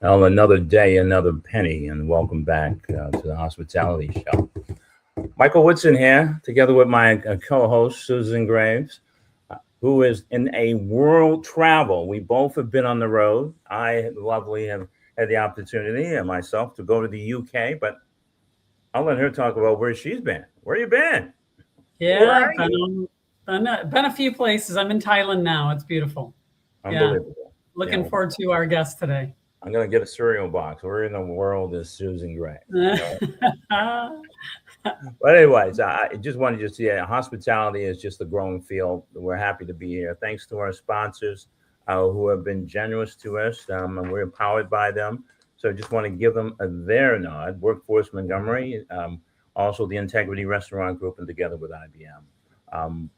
Well, another day, another penny, and welcome back to the Hospitality Show. Michael Woodson here, together with my co-host Susan Graves, who is in a world travel. We both have been on the road. I lovely have had the opportunity, and myself, to go to the UK, but I'll let her talk about where she's been. Where you been? Where Yeah, are you? been a few places. I'm in Thailand now. It's beautiful. Yeah, Unbelievable. You looking know, forward to our guest today. I'm gonna get a cereal box. Where in the world is Susan Gray? But anyways, I just wanted to say hospitality is just a growing field. We're happy to be here. Thanks to our sponsors who have been generous to us, and we're empowered by them. So I just want to give them their nod. Workforce Montgomery, also the Integrity Restaurant Group, and together with IBM.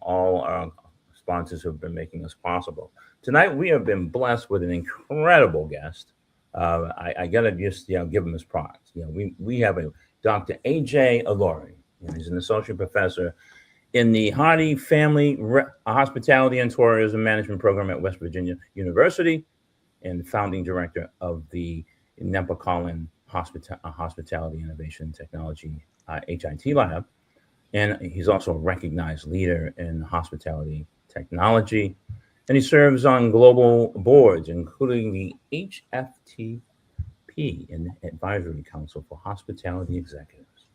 All our sponsors have been making us possible. Tonight we have been blessed with an incredible guest. I gotta just give him his props. We have a Dr. AJ Aluri. He's an associate professor in the Hardy Family Hospitality and Tourism Management Program at West Virginia University and founding director of the Nepakolin Hospitality Innovation Technology HIT Lab. And he's also a recognized leader in hospitality technology. And he serves on global boards, including the HFTP and Advisory Council for Hospitality Executives,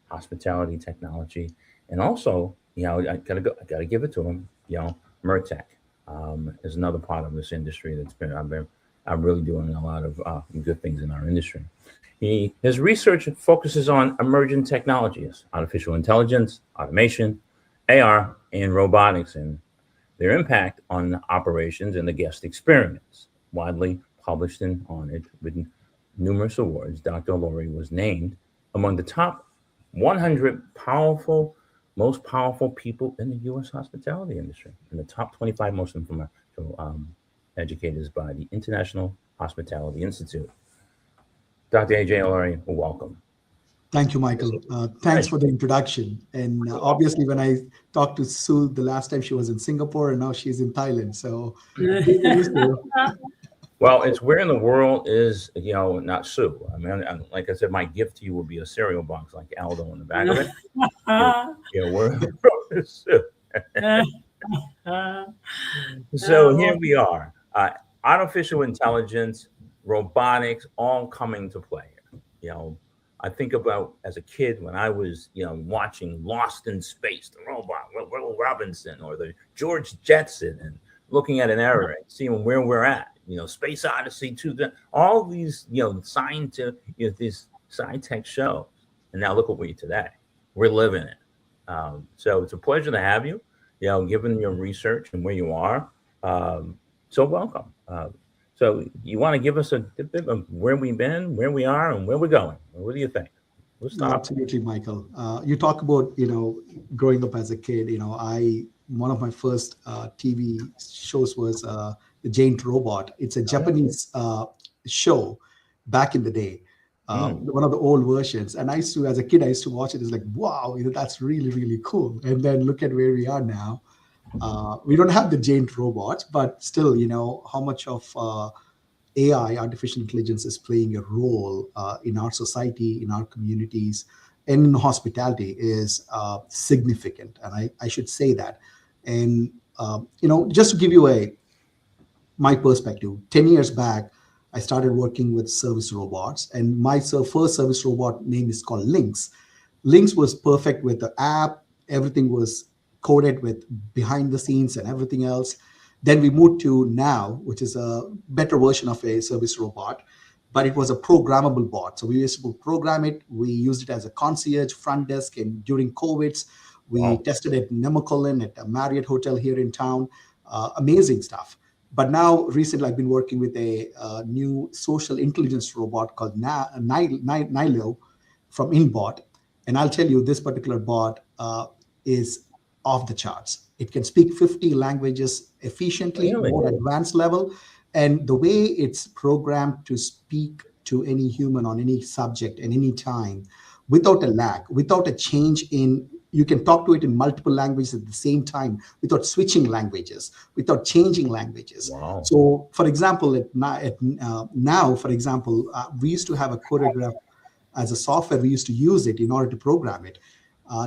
Hospitality Technology, and also, I gotta give it to him. Mertech is another part of this industry I'm really doing a lot of good things in our industry. His research focuses on emerging technologies, artificial intelligence, automation, AR, and robotics, and their impact on operations and the guest experience. Widely published and honored with numerous awards, Dr. Aluri was named among the top 100 most powerful people in the U.S. hospitality industry, and the top 25 most influential educators by the International Hospitality Institute. Dr. AJ Aluri, welcome. Thank you, Michael. Thanks for the introduction. And obviously, when I talked to Sue the last time, she was in Singapore, and now she's in Thailand. So, well, it's where in the world is not Sue. I mean, like I said, my gift to you will be a cereal box like Aldo in the back of it. Where in the world is Sue? So here we are. Artificial intelligence, robotics, all coming to play. I think about as a kid when I was, watching Lost in Space, the robot, Will Robinson, or the George Jetson, and looking at an era and seeing where we're at. Space Odyssey 2, all these, these sci-tech shows. And now look at we today. We're living it. So it's a pleasure to have you, given your research and where you are. So welcome. So you want to give us a bit of where we've been, where we are, and where we're going? What do you think? Let's start. Absolutely, Michael. You talk about growing up as a kid. One of my first TV shows was the Giant Robot. It's a Japanese show back in the day. One of the old versions. And as a kid, I used to watch it. It's like, wow, that's really, really cool. And then look at where we are now. We don't have the giant robots, but still, how much of AI, artificial intelligence, is playing a role in our society, in our communities, and in hospitality is significant. And I should say that. And, just to give you my perspective, 10 years back, I started working with service robots, and my first service robot name is called Lynx. Lynx was perfect with the app. Everything was coded with behind the scenes and everything else. Then we moved to Now, which is a better version of a service robot, but it was a programmable bot. So we used to program it. We used it as a concierge front desk, and during COVID, we tested it in Nemacolin at a Marriott hotel here in town. Amazing stuff. But now, recently, I've been working with a new social intelligence robot called Nilo from InBot. And I'll tell you, this particular bot is off the charts. It can speak 50 languages efficiently, more advanced level. And the way it's programmed to speak to any human on any subject at any time, without a lag, without a change in You can talk to it in multiple languages at the same time without switching languages, without changing languages. Wow. So, for example, now, for example, we used to have a choreograph as a software. We used to use it in order to program it.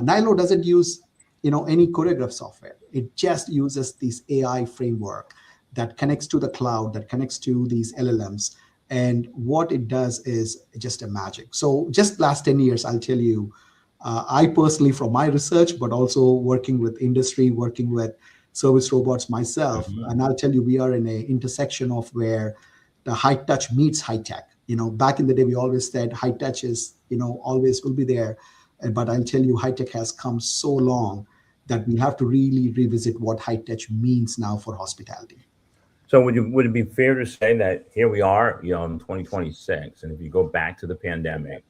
Nilo doesn't use any choreograph software. It just uses this AI framework that connects to the cloud, that connects to these LLMs. And what it does is just a magic. So just last 10 years, I'll tell you, I personally, from my research, but also working with industry, working with service robots myself, and I'll tell you, we are in an intersection of where the high touch meets high tech. Back in the day, we always said high touch is, always will be there. But I'll tell you, high tech has come so long that we have to really revisit what high touch means now for hospitality. So would it be fair to say that here we are, in 2026, and if you go back to the pandemic,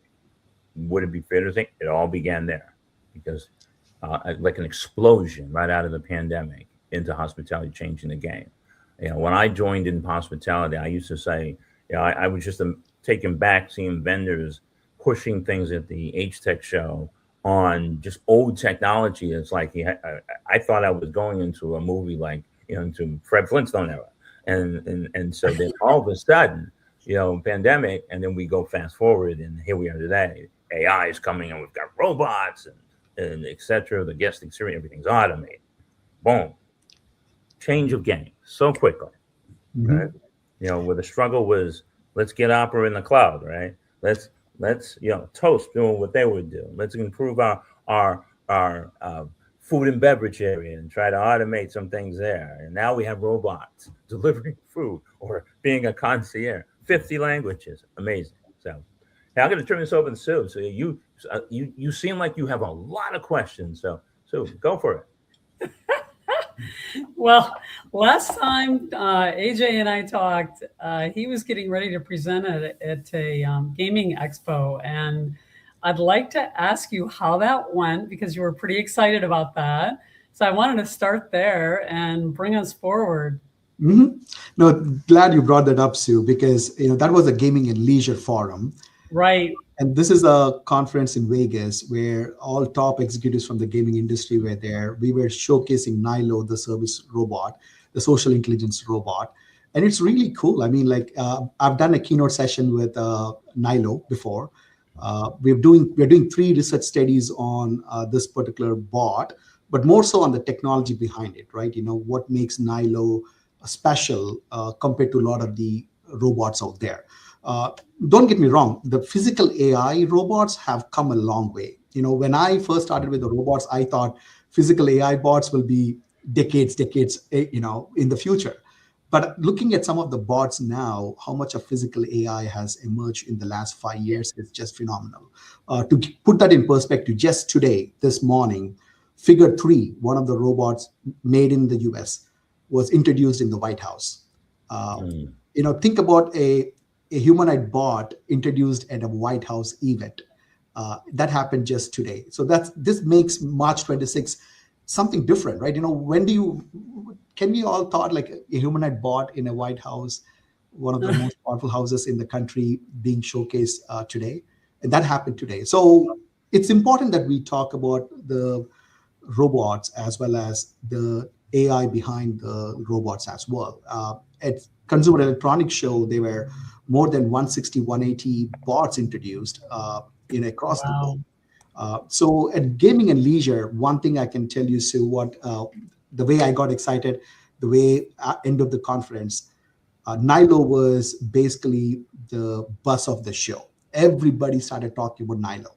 would it be fair to think it all began there? Because like an explosion right out of the pandemic into hospitality, changing the game. When I joined in hospitality, I used to say, I was just taken back seeing vendors pushing things at the H-Tech show on just old technology. It's like I thought I was going into a movie like, into Fred Flintstone era. And so then all of a sudden, pandemic, and then we go fast forward, and here we are today. AI is coming, and we've got robots and et cetera. The guest experience, everything's automated. Boom. Change of game so quickly, right? Where the struggle was, let's get Opera in the cloud, right? Let's Toast doing what they would do. Let's improve our food and beverage area and try to automate some things there. And now we have robots delivering food or being a concierge. 50 languages, amazing. So, hey, I'm going to turn this over to Sue. So you seem like you have a lot of questions. So Sue, go for it. Well, last time AJ and I talked, he was getting ready to present at a gaming expo, and I'd like to ask you how that went, because you were pretty excited about that. So I wanted to start there and bring us forward. No, glad you brought that up, Sue, because that was a gaming and leisure forum. Right. And this is a conference in Vegas where all top executives from the gaming industry were there. We were showcasing Nilo, the service robot, the social intelligence robot. And it's really cool. I mean, I've done a keynote session with Nilo before. We're doing 3 research studies on this particular bot, but more so on the technology behind it, right? What makes Nilo special compared to a lot of the robots out there. Don't get me wrong, the physical AI robots have come a long way. When I first started with the robots, I thought physical AI bots will be decades, in the future. But looking at some of the bots now, how much of physical AI has emerged in the last 5 years is just phenomenal. To put that in perspective, just today, this morning, Figure 3, one of the robots made in the US, was introduced in the White House. Think about a humanoid bot introduced at a White House event. That happened just today. So this makes March 26 something different, right? Can we all thought like a humanoid bot in a White House, one of the most powerful houses in the country, being showcased today? And that happened today. So it's important that we talk about the robots as well as the AI behind the robots as well. At Consumer Electronics Show, there were more than 160, 180 bots introduced across the board. So at Gaming and Leisure, one thing I can tell you, Sue, the way I got excited, the way end of the conference, Nilo was basically the buzz of the show. Everybody started talking about Nilo.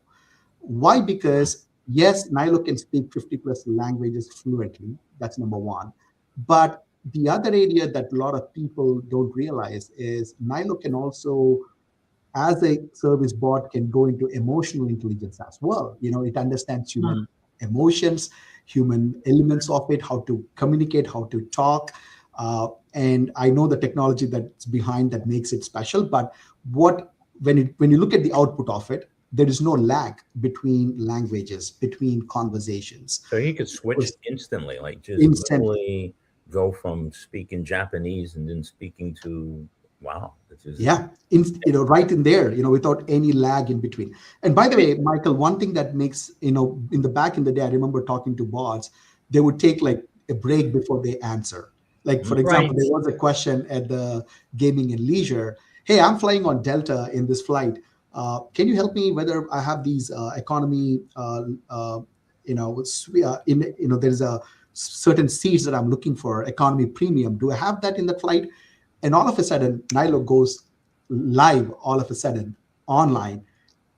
Why? Because yes, Nilo can speak 50 plus languages fluently. That's number one. But the other area that a lot of people don't realize is Nilo can also, as a service bot, can go into emotional intelligence as well. It understands human emotions, human elements of it, how to communicate, how to talk. And I know the technology that's behind that makes it special. But when you look at the output of it, there is no lag between languages, between conversations. So he could switch instantly, like just instantly go from speaking Japanese and then speaking to Wow. Yeah, right in there, without any lag in between. And by the way, Michael, one thing that makes, in the back in the day, I remember talking to bots, they would take like a break before they answer. Like, for example, Right. there was a question at the Gaming and Leisure. Hey, I'm flying on Delta in this flight. Can you help me whether I have these economy, there's a certain seats that I'm looking for, economy premium. Do I have that in that flight? And all of a sudden, Nilo goes live all of a sudden online,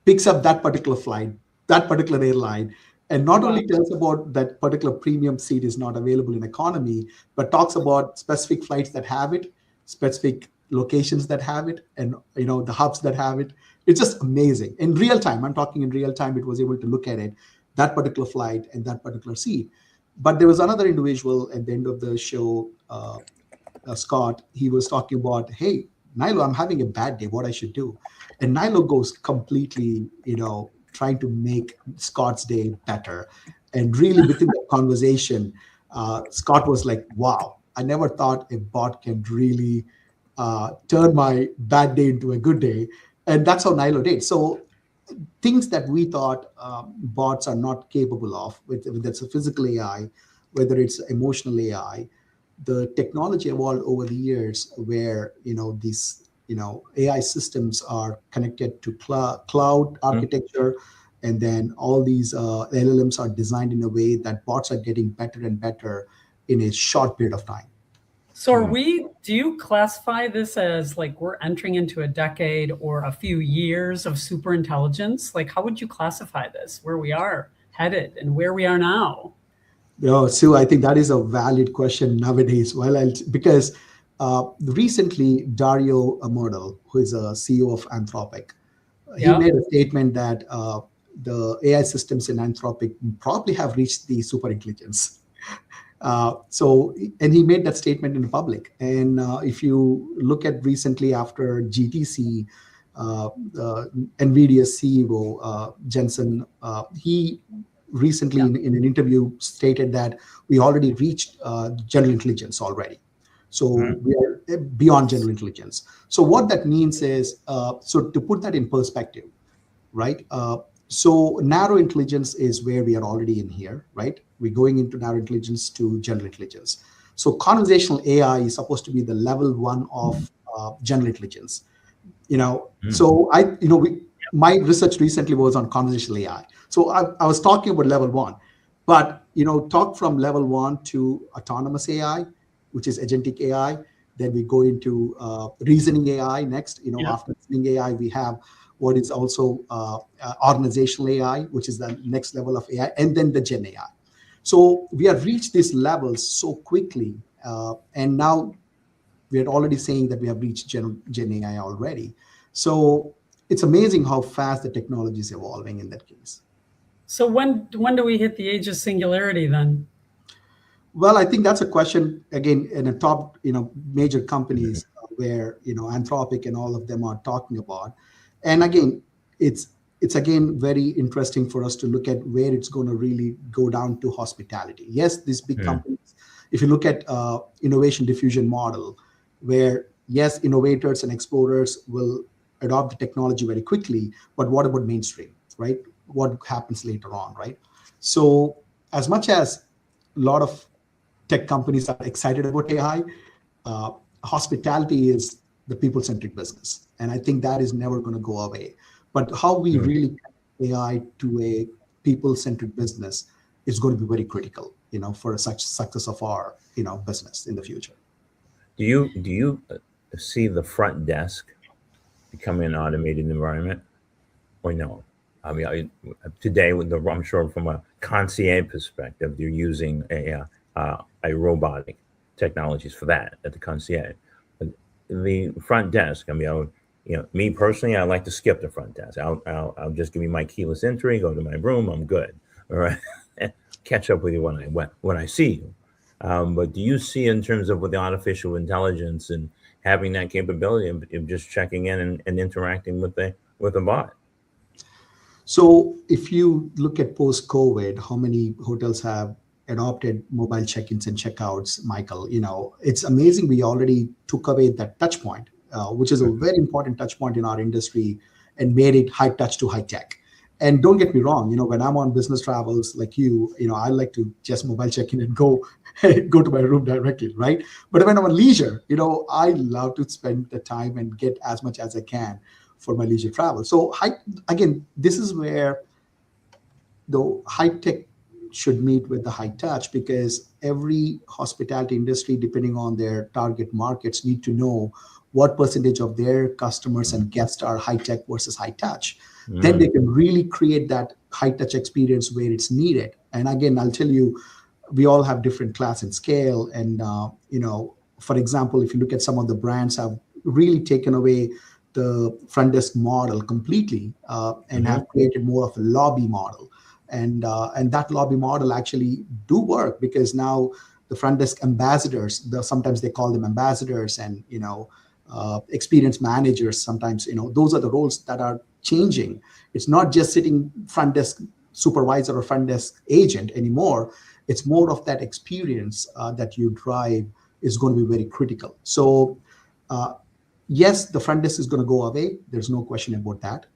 picks up that particular flight, that particular airline, and not Wow. only tells about that particular premium seat is not available in economy, but talks about specific flights that have it, specific locations that have it, and the hubs that have it. It's just amazing. In real time, I'm talking in real time, it was able to look at it, that particular flight and that particular seat. But there was another individual at the end of the show, Scott. He was talking about, hey, Nilo, I'm having a bad day, what I should do. And Nilo goes completely, trying to make Scott's day better. And really within the conversation, Scott was like, wow, I never thought a bot can really turn my bad day into a good day. And that's how Nilo did. So things that we thought bots are not capable of, whether it's a physical AI, whether it's emotional AI, the technology evolved over the years where these AI systems are connected to cloud architecture, and then all these LLMs are designed in a way that bots are getting better and better in a short period of time. So do you classify this as like we're entering into a decade or a few years of super intelligence? Like, how would you classify this, where we are headed and where we are now? No, Sue, I think that is a valid question nowadays. Well, because recently Dario Amodal, who is a CEO of Anthropic, he made a statement that the AI systems in Anthropic probably have reached the super intelligence. And he made that statement in public. And if you look at recently after GTC, NVIDIA CEO Jensen, he recently in an interview stated that we already reached general intelligence already. So we are beyond general intelligence. So what that means is, so to put that in perspective, right? So narrow intelligence is where we are already in here, right? We're going into narrow intelligence to general intelligence. So conversational AI is supposed to be the level 1 of general intelligence. So my research recently was on conversational AI. So I was talking about level 1, but talk from level 1 to autonomous AI, which is agentic AI. Then we go into reasoning AI next. After reasoning AI, we have what is also organizational AI, which is the next level of AI, and then the Gen AI. So we have reached these levels so quickly, and now we are already saying that we have reached Gen AI already. So it's amazing how fast the technology is evolving in that case. So when do we hit the age of singularity then? Well, I think that's a question again in a top, major companies where Anthropic and all of them are talking about. And again, it's again very interesting for us to look at where it's going to really go down to hospitality. Yes, these big companies. If you look at innovation diffusion model, where yes, innovators and explorers will adopt the technology very quickly, but what about mainstream, right? What happens later on, right? So as much as a lot of tech companies are excited about AI, hospitality is the people-centric business. And I think that is never going to go away. But how we really connect AI to a people-centric business is going to be very critical, for such success of our, business in the future. Do you see the front desk becoming an automated environment, or no? I mean, today, I'm sure from a concierge perspective, they're using a robotic technologies for that at the concierge. But the front desk, I mean, me personally, I like to skip the front desk. I'll just give me my keyless entry, go to my room, I'm good. All right, catch up with you when I see you. But do you see, in terms of with the artificial intelligence and having that capability of just checking in and interacting with a bot? So if you look at post-COVID, how many hotels have adopted mobile check-ins and checkouts, Michael? It's amazing. We already took away that touch point. which is a very important touch point in our industry, and made it high touch to high tech. And don't get me wrong, when I'm on business travels like I like to just mobile check in and go go to my room directly, right? But when I'm on leisure, I love to spend the time and get as much as I can for my leisure travel. So again, this is where the high tech should meet with the high touch, because every hospitality industry, depending on their target markets, need to know what percentage of their customers and guests are high tech versus high touch. Then they can really create that high touch experience where it's needed. And again, I'll tell you, we all have different class and scale. And for example, if you look at some of the brands have really taken away the front desk model completely, and have created more of a lobby model. And that lobby model actually do work, because now the front desk ambassadors, sometimes they call them ambassadors, and experience managers, sometimes those are the roles that are changing. It's not just sitting front desk supervisor or front desk agent anymore. It's more of that experience that you drive is going to be very critical. So yes, the front desk is going to go away. There's no question about that.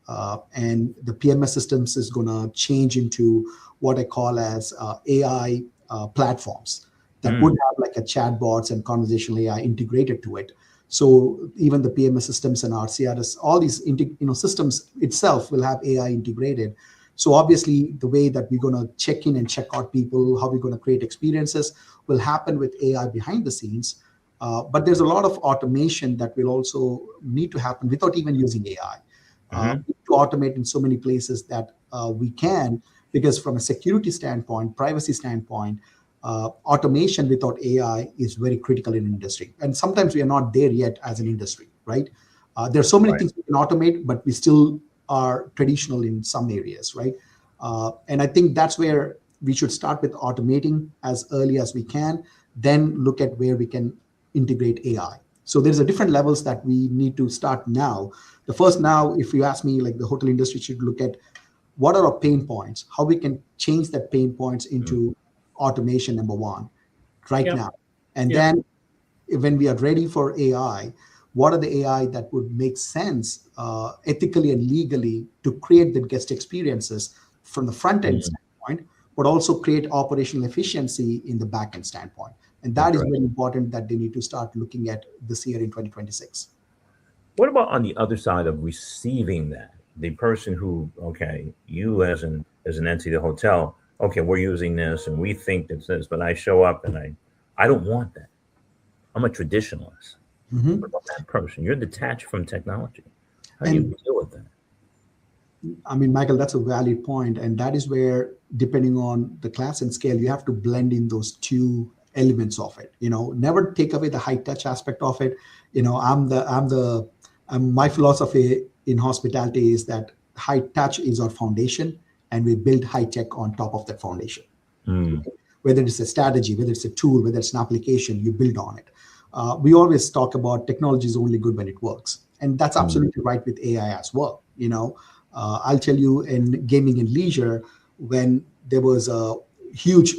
And the PMS systems is going to change into what I call as AI platforms that would have like a chatbots and conversational AI integrated to it. So even the PMS systems and our CRS, all these systems itself will have AI integrated. So obviously, the way that we're going to check in and check out people, how we're going to create experiences, will happen with AI behind the scenes. But there's a lot of automation that will also need to happen without even using AI. To automate in so many places that we can, because from a security standpoint, privacy standpoint, automation without AI is very critical in industry. And sometimes we are not there yet as an industry, right? There's so many things we can automate, but we still are traditional in some areas, right? And I think that's where we should start with automating as early as we can, then look at where we can integrate AI. So there's a different levels that we need to start now. The first now, if you ask me, like the hotel industry should look at what are our pain points, how we can change that pain points into automation, number one, right now. And then when we are ready for AI, what are the AI that would make sense ethically and legally to create the guest experiences from the front end standpoint, but also create operational efficiency in the back end standpoint. And that is very important that they need to start looking at this year in 2026. What about on the other side of receiving that? The person who, okay, you as an entity, the hotel, okay, we're using this and we think it's this, but I show up and I don't want that. I'm a traditionalist. What about that person? You're detached from technology. How do you deal with that? I mean, Michael, that's a valid point. And that is where, depending on the class and scale, you have to blend in those two elements of it. Never take away the high touch aspect of it. My philosophy in hospitality is that high touch is our foundation, and we build high tech on top of that foundation. Whether it's a strategy, whether it's a tool, whether it's an application, you build on it. We always talk about technology is only good when it works. And that's absolutely right with AI as well. I'll tell you, in gaming and leisure, when there was a huge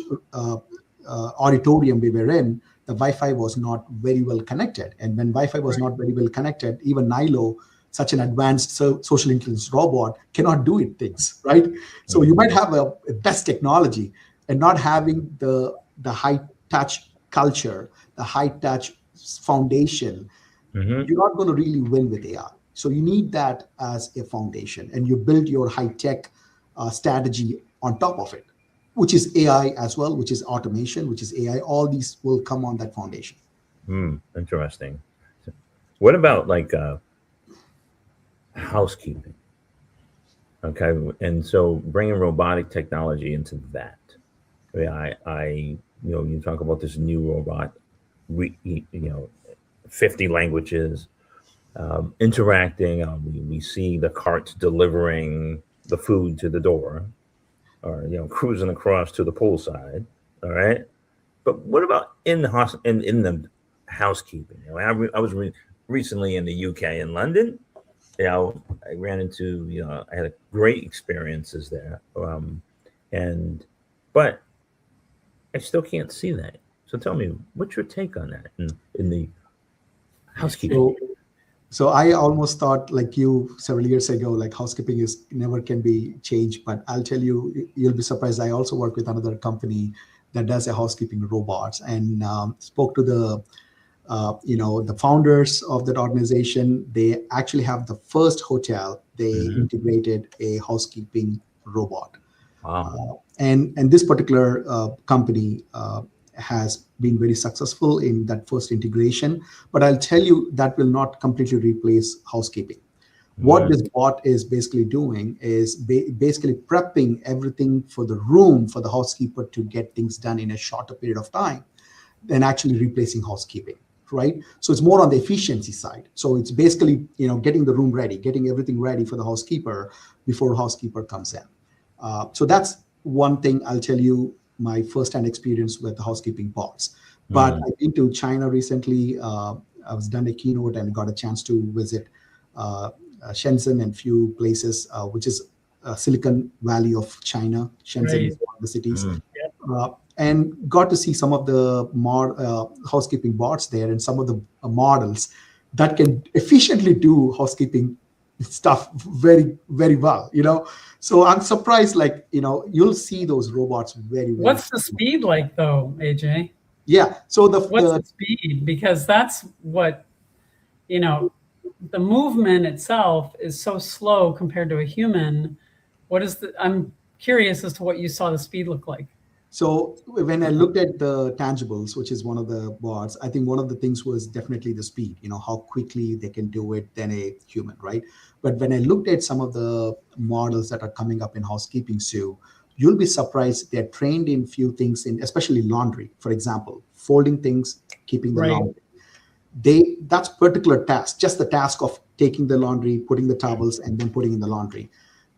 auditorium we were in, the Wi-Fi was not very well connected. And when Wi-Fi was not very well connected, even Nilo, such an advanced social intelligence robot, cannot do things, right? So you might have a best technology and not having the high touch culture, the high touch foundation, you're not going to really win with AI. So you need that as a foundation, and you build your high tech strategy on top of it, which is AI as well, which is automation, which is AI. All these will come on that foundation. Interesting. What about like housekeeping? Okay, and so bringing robotic technology into that. You talk about this new robot, 50 languages, interacting. We see the carts delivering the food to the door, or cruising across to the poolside. All right, but what about in the housekeeping? I was recently in the UK in London. I ran into I had great experiences there, but I still can't see that. So tell me, what's your take on that in the housekeeping? So I almost thought, like you, several years ago, like housekeeping is never can be changed. But I'll tell you, you'll be surprised. I also work with another company that does a housekeeping robots, and spoke to the founders of that organization. They actually have the first hotel. They Mhm. integrated a housekeeping robot. Wow. And this particular company has been very successful in that first integration. But I'll tell you that will not completely replace housekeeping. What Mm. this bot is basically doing is basically prepping everything for the room for the housekeeper to get things done in a shorter period of time than actually replacing housekeeping, right? So it's more on the efficiency side. So it's basically, getting the room ready, getting everything ready for the housekeeper before housekeeper comes in. So that's one thing I'll tell you, my first-hand experience with the housekeeping bots. But Mm. I've been to China recently. I was done a keynote and got a chance to visit uh, Shenzhen and few places, which is Silicon Valley of China. Shenzhen Right. is one of the cities. Mm. And got to see some of the housekeeping bots there, and some of the models that can efficiently do housekeeping stuff very, very well. So I'm surprised, like, you'll see those robots very, very What's the soon. speed like though, AJ? Yeah. So What's the speed? Because that's what, you know, the movement itself is so slow compared to a human. I'm curious as to what you saw the speed look like. So when I looked at the tangibles, which is one of the bots, I think one of the things was definitely the speed, how quickly they can do it than a human, right? But when I looked at some of the models that are coming up in housekeeping, Sue, you'll be surprised they're trained in few things, in especially laundry, for example, folding things, keeping the Right. laundry. That's particular task, just the task of taking the laundry, putting the towels, and then putting in the laundry.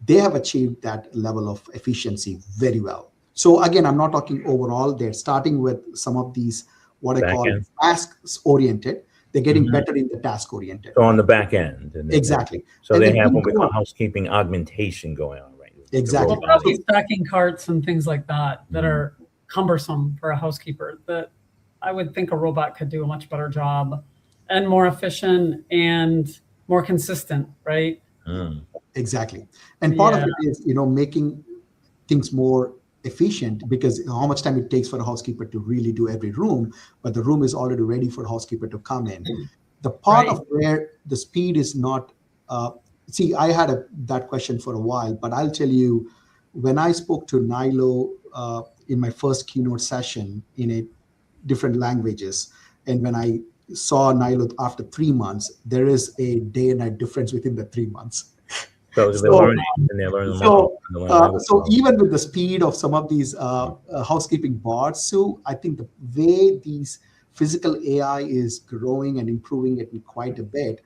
They have achieved that level of efficiency very well. So again, I'm not talking overall. They're starting with some of these, what I Back call end. tasks oriented. They're getting Mhm. better in the task oriented. So on the back end, and Exactly. so And they they have keep what we call going. housekeeping augmentation going on, right? The Exactly. Well, robotic. probably So stacking carts and things like that that Mm. are cumbersome for a housekeeper that I would think a robot could do a much better job and more efficient and more consistent, right? Mm. exactly. And part of Yeah, it is, making things more efficient, because how much time it takes for a housekeeper to really do every room, but the room is already ready for a housekeeper to come in. The part right. of where the speed is not, see, I had that question for a while, but I'll tell you, when I spoke to Nilo in my first keynote session in a different languages, and when I saw Nilo after 3 months, there is a day and night difference within the 3 months. So they're So learning, and they're learning so, the language. so even with the speed of some of these housekeeping bots, so I think the way these physical AI is growing and improving it quite a bit,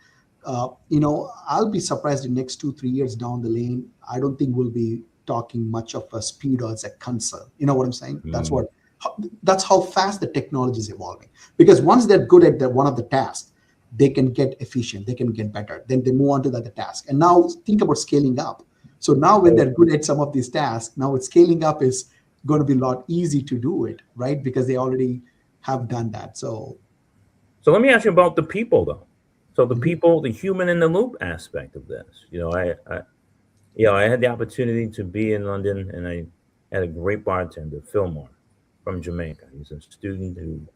I'll be surprised in next 2-3 years down the lane. I don't think we'll be talking much of a speed as a concern. You know what I'm saying? Mm. That's how fast the technology is evolving. Because once they're good at one of the tasks, they can get efficient, they can get better. Then they move on to the other task. And now think about scaling up. So now when they're good at some of these tasks, now it's scaling up is going to be a lot easy to do it, right? Because they already have done that. So So let me ask you about the people, though. So the mhm. people, the human in the loop aspect of this. I had the opportunity to be in London, and I had a great bartender, Fillmore, from Jamaica. He's a student who,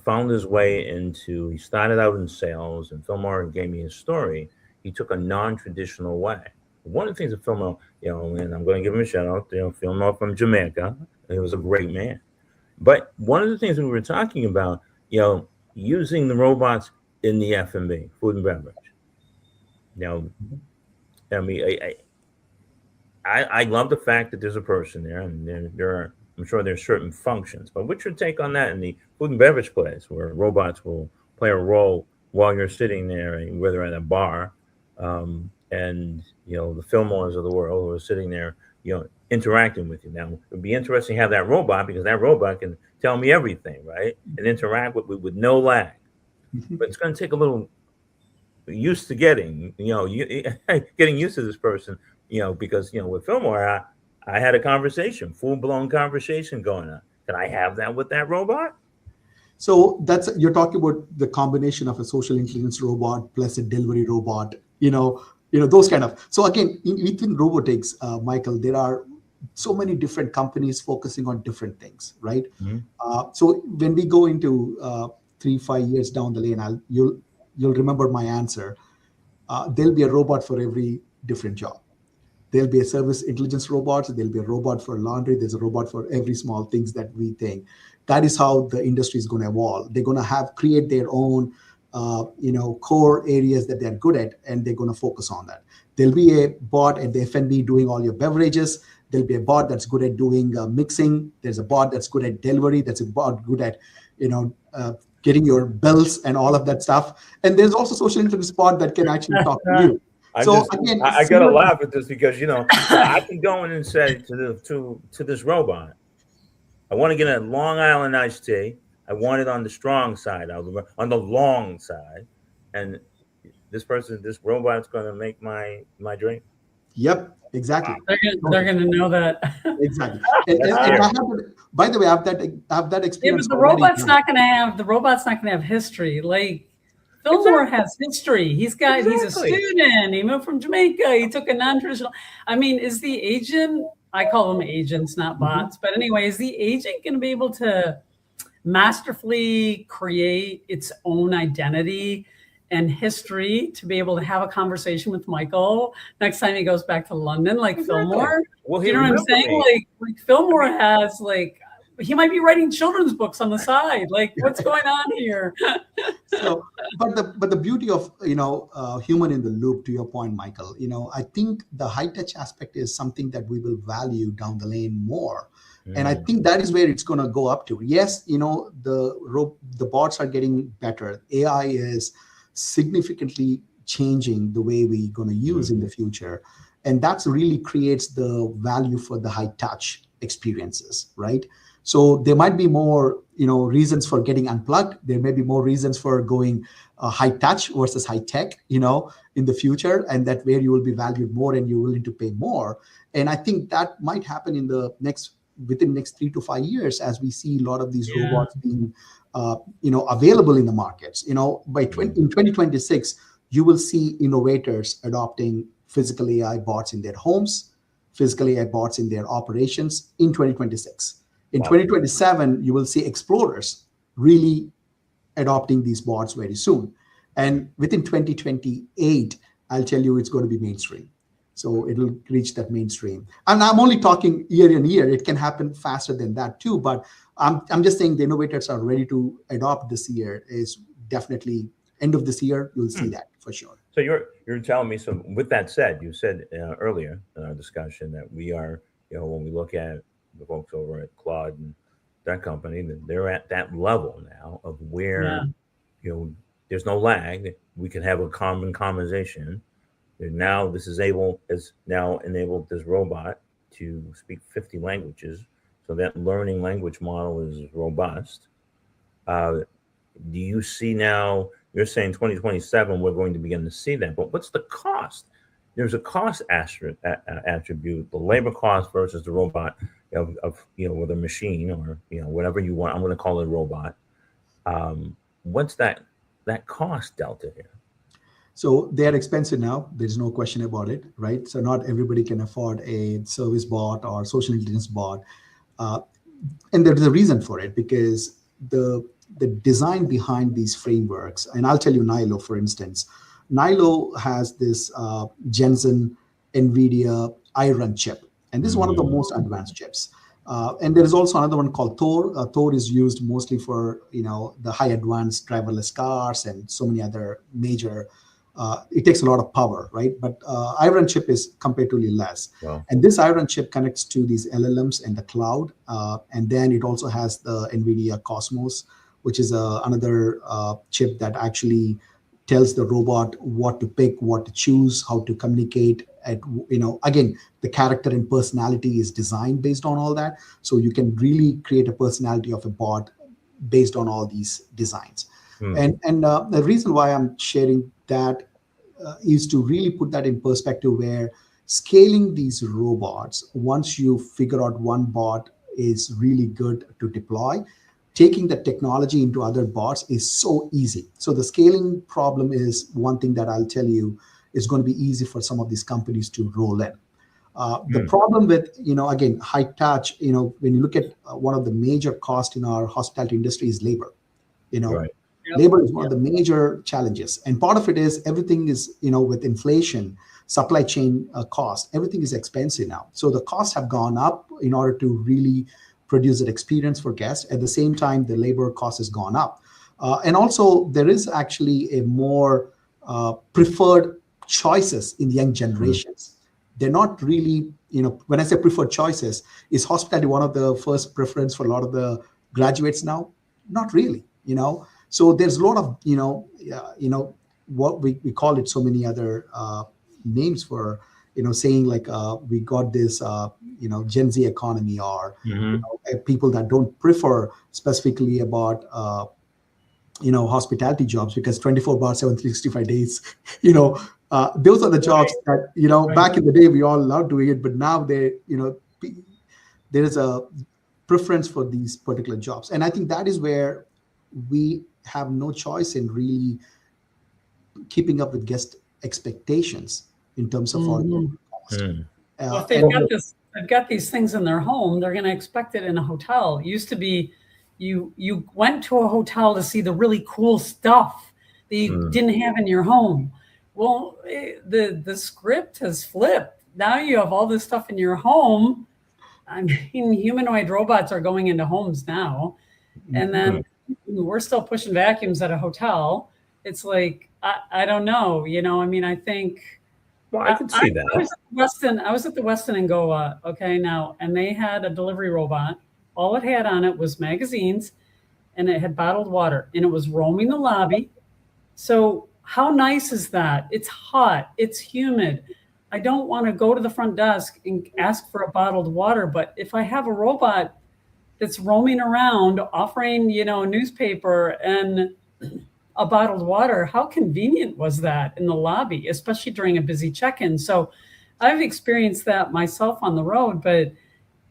found his way into. He started out in sales, and Fillmore gave me his story. He took a non-traditional way. One of the things that Fillmore, and I'm going to give him a shout out. Fillmore from Jamaica. He was a great man. But one of the things that we were talking about, using the robots in the F&B, food and beverage. Now, I mean, I love the fact that there's a person there, and there are, I'm sure there's certain functions. But what's your take on that in the food and beverage place, where robots will play a role while you're sitting there, whether at a bar, and the Fillmores of the world who are sitting there, interacting with you. Now, it would be interesting to have that robot, because that robot can tell me everything, right, and interact with no lag. But it's going to take a little used to getting, getting used to this person, because with Fillmore, I had a conversation, full blown conversation going on. Can I have that with that robot? So that's, you're talking about the combination of a social intelligence robot plus a delivery robot, those kind of. So again, within robotics, Michael, there are so many different companies focusing on different things, right? Mm-hmm. So when we go into 3-5 years down the lane, you'll remember my answer. There'll be a robot for every different job. There'll be a service intelligence robot. There'll be a robot for laundry. There's a robot for every small things that we think. That is how the industry is going to evolve. They're going to create their own, core areas that they're good at, and they're going to focus on that. There'll be a bot at the F&B doing all your beverages. There'll be a bot that's good at doing mixing. There's a bot that's good at delivery. That's a bot good at, getting your bills and all of that stuff. And there's also social intelligence bot that can actually talk to you. I gotta laugh at this because I can go in and say to this robot, I want to get a Long Island iced tea. I want it on the strong side, on the long side, and this robot's going to make my drink. Yep, exactly. They're gonna know that. Exactly. By the way, I have that experience. Yeah, but the robot's not gonna have history. Like Fillmore has history. He's a student. He moved from Jamaica. He took a non-traditional. I mean, is the agent, I call them agents, not bots, but anyway, is the agent going to be able to masterfully create its own identity and history to be able to have a conversation with Michael next time he goes back to London, like Fillmore? Well, you know what I'm saying? Like Fillmore has he might be writing children's books on the side. Like, what's going on here? So, but the beauty of human in the loop, to your point, Michael, I think the high touch aspect is something that we will value down the lane more, and I think that is where it's going to go up to. Yes, the bots are getting better. AI is significantly changing the way we're going to use in the future, and that's really creates the value for the high touch experiences, right? So there might be more, reasons for getting unplugged. There may be more reasons for going high touch versus high tech, in the future, and that where you will be valued more and you're willing to pay more. And I think that might happen within the next 3 to 5 years as we see a lot of these robots being, available in the markets. In 2026, you will see innovators adopting physical AI bots in their homes, physical AI bots in their operations in 2026. In 2027, you will see explorers really adopting these bots very soon. And within 2028, I'll tell you it's going to be mainstream. So it'll reach that mainstream. And I'm only talking year in year. It can happen faster than that too. But I'm just saying the innovators are ready to adopt this year. Is definitely end of this year. You'll see that for sure. So you're telling me. So with that said, you said earlier in our discussion that we are, when we look at the folks over at Claude and that company, that they're at that level now of where there's no lag. We can have a common conversation. And now has now enabled this robot to speak 50 languages. So that learning language model is robust. Do you see now? You're saying 2027 we're going to begin to see that, but what's the cost? There's a cost attribute, the labor cost versus the robot of with a machine or whatever you want. I'm going to call it a robot. What's that cost delta here? So they are expensive now. There's no question about it, right? So not everybody can afford a service bot or social intelligence bot, and there's a reason for it because the design behind these frameworks. And I'll tell you, Nilo, for instance. Nilo has this Jensen NVIDIA iRun chip, and this is one of the most advanced chips. And there is also another one called Thor. Thor is used mostly for the high advanced driverless cars and so many other major. It takes a lot of power, right? But iRun chip is comparatively less. Wow. And this iRun chip connects to these LLMs and the cloud, and then it also has the NVIDIA Cosmos, which is another chip that actually tells the robot what to pick, what to choose, how to communicate. Again, the character and personality is designed based on all that. So you can really create a personality of a bot based on all these designs. And the reason why I'm sharing that is to really put that in perspective where scaling these robots, once you figure out one bot is really good to deploy, taking the technology into other bots is so easy. So the scaling problem is one thing that I'll tell you is going to be easy for some of these companies to roll in. The problem with, again, high touch, when you look at one of the major costs in our hospitality industry is labor. Right. Labor is one of the major challenges. And part of it is everything is, with inflation, supply chain cost, everything is expensive now. So the costs have gone up in order to really produce an experience for guests. At the same time, the labor cost has gone up. And also there is actually a more preferred choices in young generations. They're not really, when I say preferred choices, is hospitality one of the first preference for a lot of the graduates now? Not really, So there's a lot of, what we call it so many other names for, saying like we got this, Gen Z economy, or people that don't prefer specifically about, hospitality jobs, because 24/7, 365 days, those are the jobs that, back in the day, we all loved doing it, but now there is a preference for these particular jobs. And I think that is where we have no choice in really keeping up with guest expectations in terms of our cost. Well, if they've got these things in their home, they're going to expect it in a hotel. It used to be you went to a hotel to see the really cool stuff that you didn't have in your home. Well, the script has flipped. Now you have all this stuff in your home. I mean, humanoid robots are going into homes now. And then we're still pushing vacuums at a hotel. It's like, I don't know, I think. Well, I can see that. I was at the Westin in Goa, okay, now, and they had a delivery robot. All it had on it was magazines, and it had bottled water, and it was roaming the lobby. So how nice is that? It's hot, it's humid. I don't want to go to the front desk and ask for a bottled water, but if I have a robot that's roaming around offering, a newspaper and a bottled water, how convenient was that in the lobby, especially during a busy check-in? So I've experienced that myself on the road, but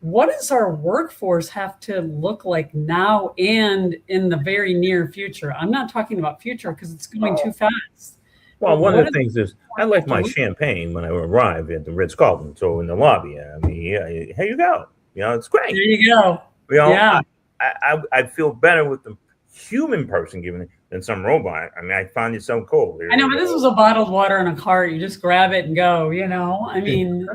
what does our workforce have to look like now and in the very near future? I'm not talking about future because it's going too fast. Well, one of the things is I like my champagne when I arrive at the Ritz-Carlton. So in the lobby, I mean, here you go. It's great. There you go. Yeah. I feel better with the human person giving it than some robot. I mean, I find it so cool. I know, but this was a bottled water in a cart. You just grab it and go, I mean,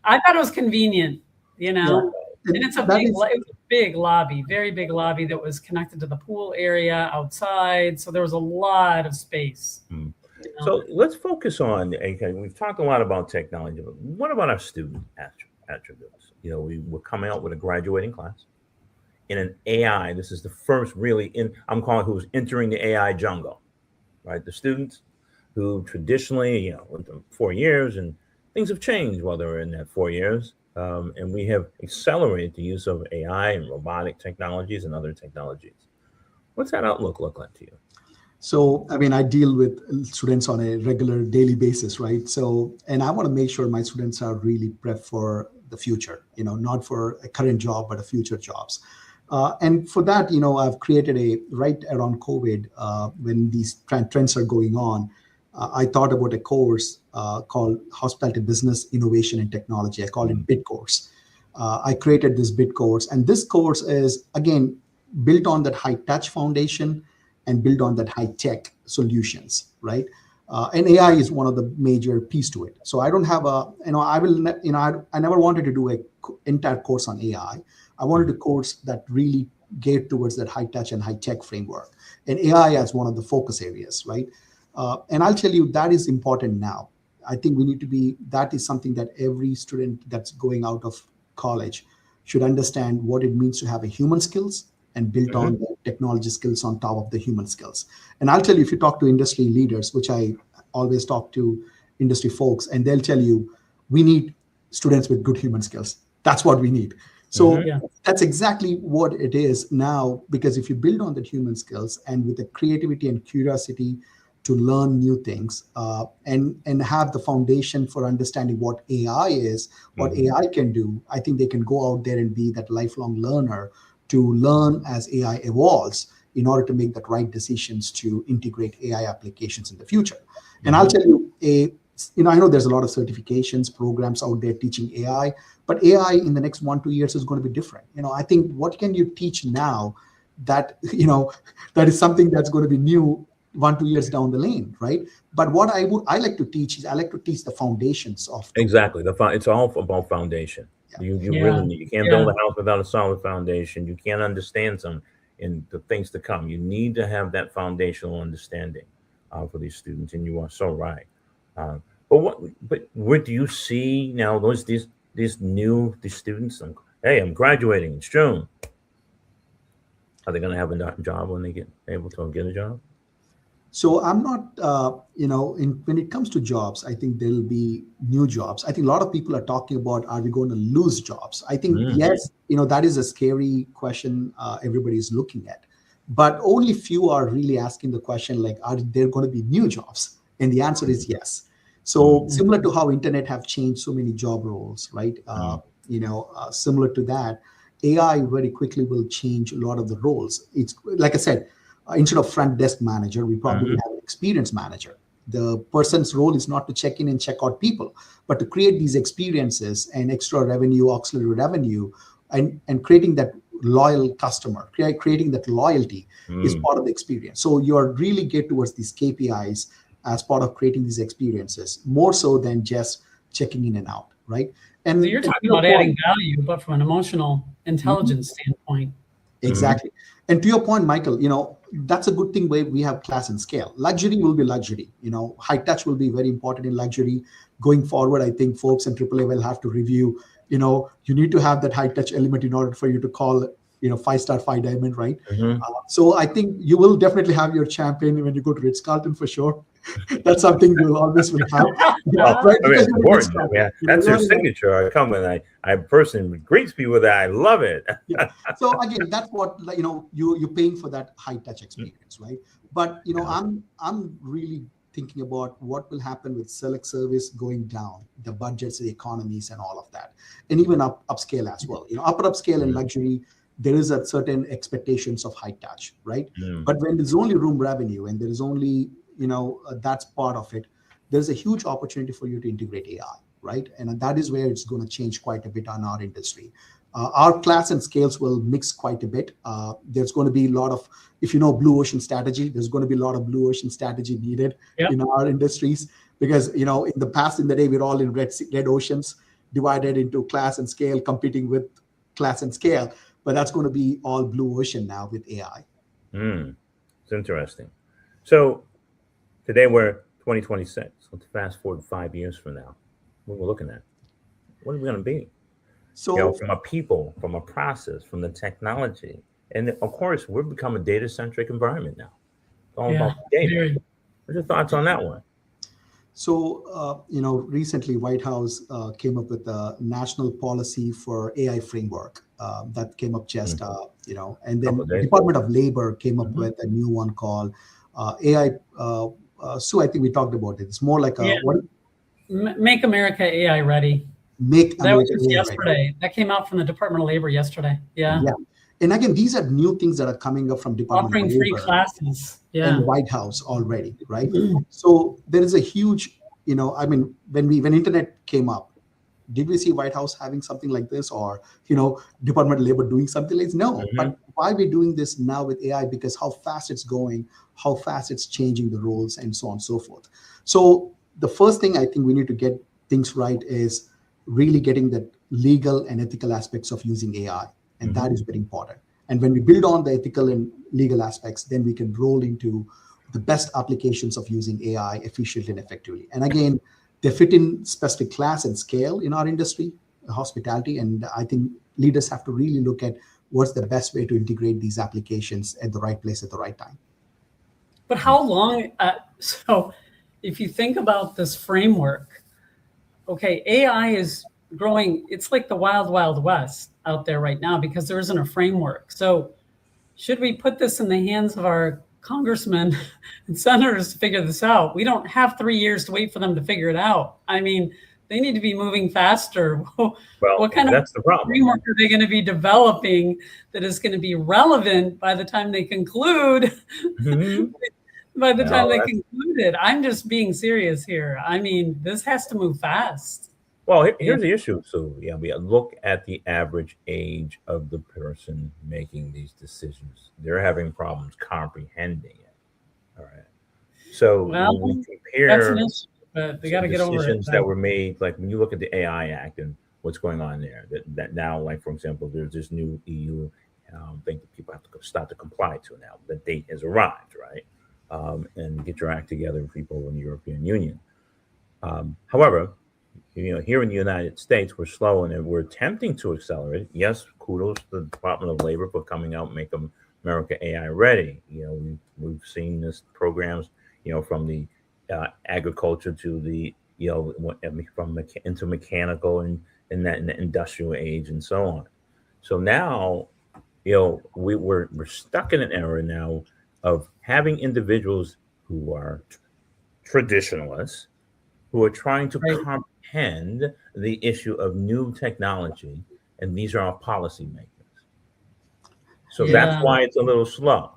I thought it was convenient, And it's a big lobby, very big lobby that was connected to the pool area outside. So there was a lot of space. So let's focus on, okay, we've talked a lot about technology, but what about our student attributes? We're coming out with a graduating class in an AI. This is the first really I'm calling who's entering the AI jungle, right? The students who traditionally, went through 4 years, and things have changed while they were in that 4 years. And we have accelerated the use of AI and robotic technologies and other technologies. What's that outlook look like to you? So, I mean, I deal with students on a regular daily basis, right? So, and I want to make sure my students are really prepped for the future, not for a current job, but a future jobs. And for that, I've created right around COVID, when these trends are going on, I thought about a course called Hospitality Business Innovation and Technology. I call it BIT course. I created this BIT course, and this course is, again, built on that high touch foundation and built on that high tech solutions, right? And AI is one of the major piece to it. So I don't have I never wanted to do an entire course on AI. I wanted a course that really geared towards that high touch and high tech framework, and AI as one of the focus areas, right? And I'll tell you, that is important now. I think that is something that every student that's going out of college should understand what it means to have a human skills and build on the technology skills on top of the human skills. And I'll tell you, if you talk to industry leaders, which I always talk to industry folks, and they'll tell you, we need students with good human skills. That's what we need. So that's exactly what it is now, because if you build on the human skills and with the creativity and curiosity to learn new things, and have the foundation for understanding what AI is, what AI can do, I think they can go out there and be that lifelong learner to learn as AI evolves in order to make the right decisions to integrate AI applications in the future. And I'll tell you, I know there's a lot of certifications, programs out there teaching AI, but AI in the next 1-2 years is going to be different. I think what can you teach now that, that is something that's going to be new 1-2 years down the lane, right? But what I like to teach is I like to teach the foundations of exactly it's all about foundation. You really need, you can't build a house without a solid foundation. You can't understand some in the things to come. You need to have that foundational understanding for these students, and you are so right. But what do you see now? These students. I'm graduating. It's June. Are they going to have a job when they get able to get a job? So I'm not, when it comes to jobs, I think there'll be new jobs. I think a lot of people are talking about, are we going to lose jobs? I think, yes, that is a scary question everybody's looking at. But only few are really asking the question, like, are there going to be new jobs? And the answer is yes. So similar to how internet have changed so many job roles, right? Similar to that, AI very quickly will change a lot of the roles. It's like I said, instead of front desk manager, we probably have an experience manager. The person's role is not to check in and check out people, but to create these experiences and extra revenue, auxiliary revenue, and creating that loyal customer, creating that loyalty is part of the experience. So you're really get towards these KPIs as part of creating these experiences, more so than just checking in and out, right? And so you're talking about adding value, but from an emotional intelligence standpoint. Exactly. And to your point, Michael, that's a good thing where we have class and scale. Luxury will be luxury. High touch will be very important in luxury. Going forward, I think folks in AAA will have to review, you need to have that high touch element in order for you to call, 5-star, 5-diamond, right? So I think you will definitely have your champion when you go to Ritz-Carlton for sure. That's something you'll always will have. Right? It's important. That's your signature. I come and I personally greets people with that. I love it. So again, that's what you're paying for, that high touch experience, right? But I'm really thinking about what will happen with select service going down, the budgets, the economies, and all of that, and even upscale as well. Upscale and luxury, there is a certain expectations of high touch, right? But when there's only room revenue and there is only that's part of it, there's a huge opportunity for you to integrate AI, right? And that is where it's going to change quite a bit on our industry. Our class and scales will mix quite a bit. There's going to be a lot of, if blue ocean strategy, there's going to be a lot of blue ocean strategy needed in our industries, because in the past, in the day, we're all in red oceans divided into class and scale, competing with class and scale. But that's going to be all blue ocean now with AI. It's interesting. So today we're 2026. Let's fast forward 5 years from now. What we're looking at? What are we going to be? So from a people, from a process, from the technology, and of course, we've become a data-centric environment now. It's all about data. What's your thoughts on that one? So, recently White House came up with a national policy for AI framework that came up just, and then Department of Labor came up with a new one called AI. Sue, I think we talked about it. It's more like Make America AI Ready. That was just yesterday. Ready. That came out from the Department of Labor yesterday. Yeah. And again, these are new things that are coming up from Department offering of Labor, free classes, and the White House already, right? So there is a huge, when internet came up, did we see White House having something like this, or Department of Labor doing something like this? No. But why are we doing this now with AI? Because how fast it's going, how fast it's changing the roles, and so on and so forth. So the first thing I think we need to get things right is really getting the legal and ethical aspects of using AI. And that is very important. And when we build on the ethical and legal aspects, then we can roll into the best applications of using AI efficiently and effectively. And again, they fit in specific class and scale in our industry, hospitality. And I think leaders have to really look at what's the best way to integrate these applications at the right place at the right time. But how long? So if you think about this framework, okay, AI is growing. It's like the wild, wild west out there right now because there isn't a framework. So should we put this in the hands of our congressmen and senators to figure this out? We don't have 3 years to wait for them to figure it out. I mean, They need to be moving faster. Well, What kind of that's the problem. framework are they going to be developing that is going to be relevant by the time they conclude? Mhm. By the time No, they that's- conclude it, I'm just being serious here. I mean, this has to move fast. Well, Yeah. here's the issue. So, yeah, we look at the average age of the person making these decisions. They're having problems comprehending it. All right. So Well, when we that's an compare issue, but they some got to get over it. decisions that were made, like when you look at the AI Act and what's going on there, that now, like for example, there's this new EU thing that people have to start to comply to now. The date has arrived, right? And get your act together, people in the European Union. However, here in the United States, we're slow and we're attempting to accelerate. Yes, kudos to the Department of Labor for coming out and making America AI ready. We've seen this programs, from the agriculture to the, from into mechanical and in the industrial age and so on. So now, we're stuck in an era now of having individuals who are traditionalists who are trying to Right. comprehend the issue of new technology, and these are our policymakers. So that's Yeah. why it's a little slow.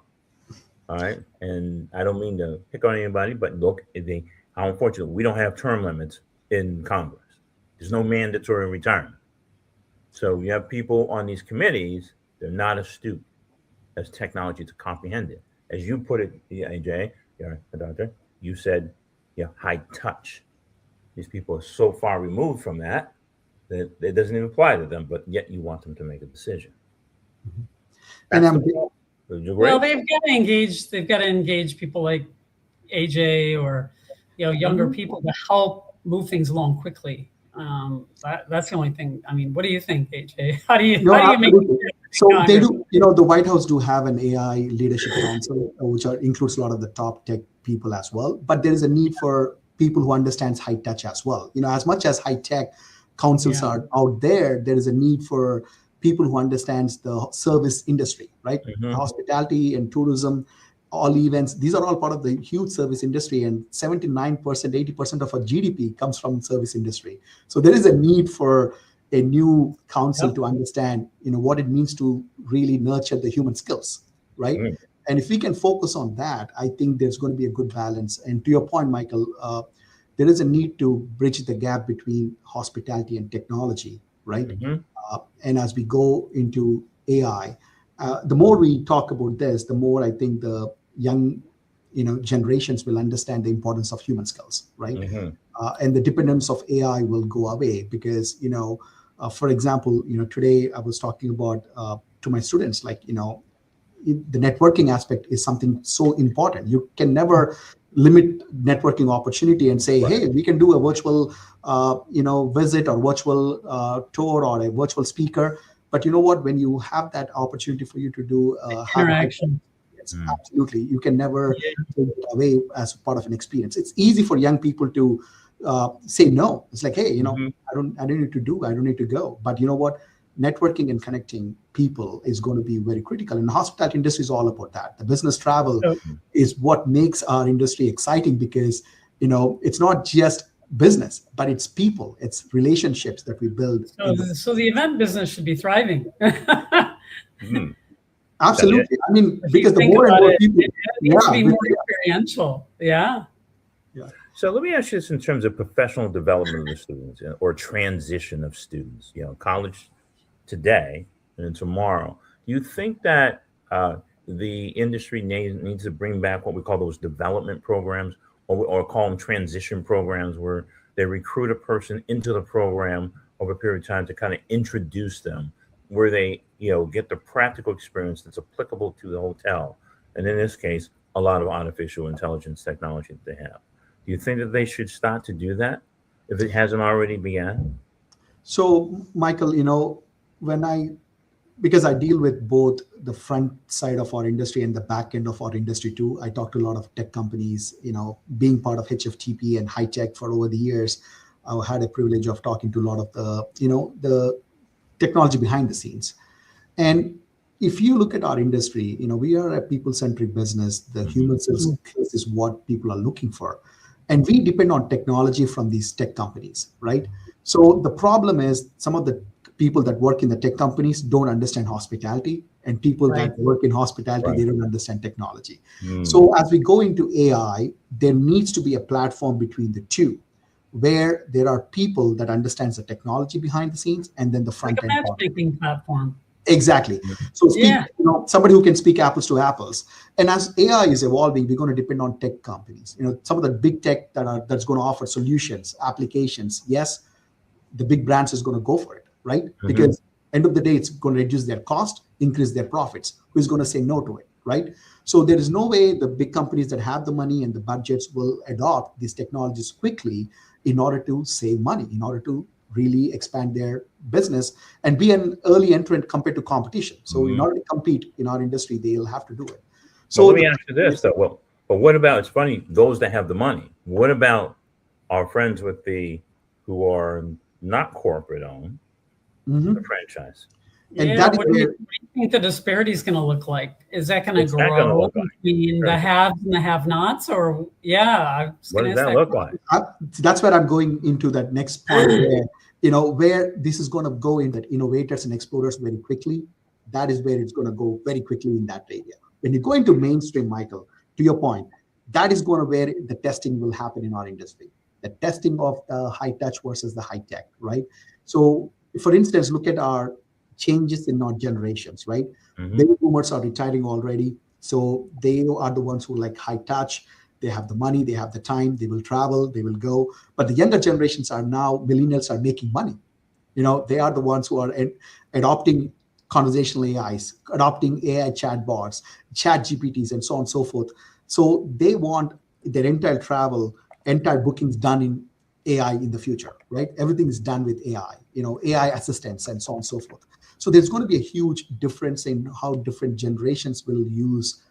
All right. And I don't mean to pick on anybody, but look, unfortunately, we don't have term limits in Congress. There's no mandatory retirement. So you have people on these committees, they're not astute as technology to comprehend it. As you put it, AJ, doctor, you said, high touch. These people are so far removed from that it doesn't even apply to them, but yet you want them to make a decision. And That's I'm the problem. Would you agree? Well, they've got to engage. They've got to engage people like AJ or younger people to help move things along quickly. That's the only thing. I mean, what do you think, AJ? How do you make absolutely. So they Congress? do, the White House do have an AI leadership council, which includes a lot of the top tech people as well. But there is a need for people who understands high touch as well. As much as high tech councils are out there, there is a need for people who understands the service industry, right? Mhm. Hospitality and tourism, all events, these are all part of the huge service industry, and 79%, 80% of our GDP comes from service industry. So there is a need for a new council to understand, what it means to really nurture the human skills, right? Mhm. And if we can focus on that, I think there's going to be a good balance. And to your point, Michael, there is a need to bridge the gap between hospitality and technology, right? Mhm. And as we go into AI, the more we talk about this, the more I think the young, generations will understand the importance of human skills, right? Mhm. And the dependence of AI will go away because, for example, today I was talking about to my students, like, the networking aspect is something so important. You can never limit networking opportunity and say, hey, we can do a virtual, visit or virtual tour or a virtual speaker. But you know what? When you have that opportunity for you to do Interaction. Yes, absolutely. You can never take it away as part of an experience. It's easy for young people to say no. It's like, hey, Mhm. I don't need to go. But you know what? Networking and connecting people is going to be very critical. And the hospitality industry is all about that. The business travel is what makes our industry exciting because, it's not just business, but it's people, it's relationships that we build. So the event business should be thriving. Mhm. Absolutely. I mean, If because you the think more and about more it, people, it needs to be more experiential. Yeah. So let me ask you this in terms of professional development of the students or transition of students, college today and tomorrow. Do you think that the industry needs to bring back what we call those development programs or call them transition programs where they recruit a person into the program over a period of time to kind of introduce them where they, get the practical experience that's applicable to the hotel. And in this case, a lot of artificial intelligence technology that they have. Do you think that they should start to do that if it hasn't already begun? So, Michael, because I deal with both the front side of our industry and the back end of our industry too. I talk to a lot of tech companies, being part of HFTP and high tech for over the years. I've had a privilege of talking to a lot of the technology behind the scenes. And if you look at our industry, we are a people-centric business. The human skills is what people are looking for. And we depend on technology from these tech companies, right? So the problem is some of the people that work in the tech companies don't understand hospitality, and people Right. that work in hospitality, Right. they don't understand technology. Mm. So as we go into AI, there needs to be a platform between the two, where there are people that understands the technology behind the scenes, and then the Like front a end part. matchmaking platform. Exactly. So Yeah. somebody who can speak apples to apples. And as AI is evolving, we're going to depend on tech companies. Some of the big tech that's going to offer solutions, applications. Yes, the big brands is going to go for it, right? Because end of the day, it's going to reduce their cost, increase their profits. Who's going to say no to it, right? So there is no way the big companies that have the money and the budgets will adopt these technologies quickly in order to save money, in order to really expand their business and be an early entrant compared to competition. So in order to compete in our industry, they'll have to do it. Well, So let me ask you this though. Well, but what about, it's funny, those that have the money? What about our friends who are not corporate owned, the Mhm. franchise? And Yeah. that is What do where you think the disparity is going to look like? Is that going to What's that going to grow look like? between the Sure. haves and the have-nots? Or yeah, I was What going to does ask that that look like? that's where I'm going into that next point where this is going to go in that innovators and explorers very quickly. That is where it's going to go very quickly in that area. When you go into mainstream, Michael, to your point, that is going to where the testing will happen in our industry. The testing of high touch versus the high tech, right? So, for instance, look at our changes in our generations, right? Hmm. Baby boomers are retiring already, so they are the ones who like high touch. They have the money, they have the time, they will travel, they will go. But the younger generations are now, millennials are making money. They are the ones who are adopting conversational AIs, adopting AI chatbots, chat GPTs, and so on and so forth. So they want their entire travel, entire bookings done in AI in the future, right? Everything is done with AI, AI assistants and so on and so forth. So there's going to be a huge difference in how different generations will use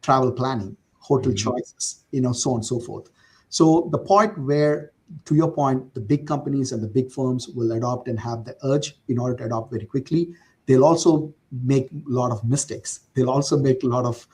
travel planning, hotel Hmm. choices, so on and so forth. So the point where, to your point, the big companies and the big firms will adopt and have the urge in order to adopt very quickly. They'll also make a lot of mistakes. They'll also make a lot of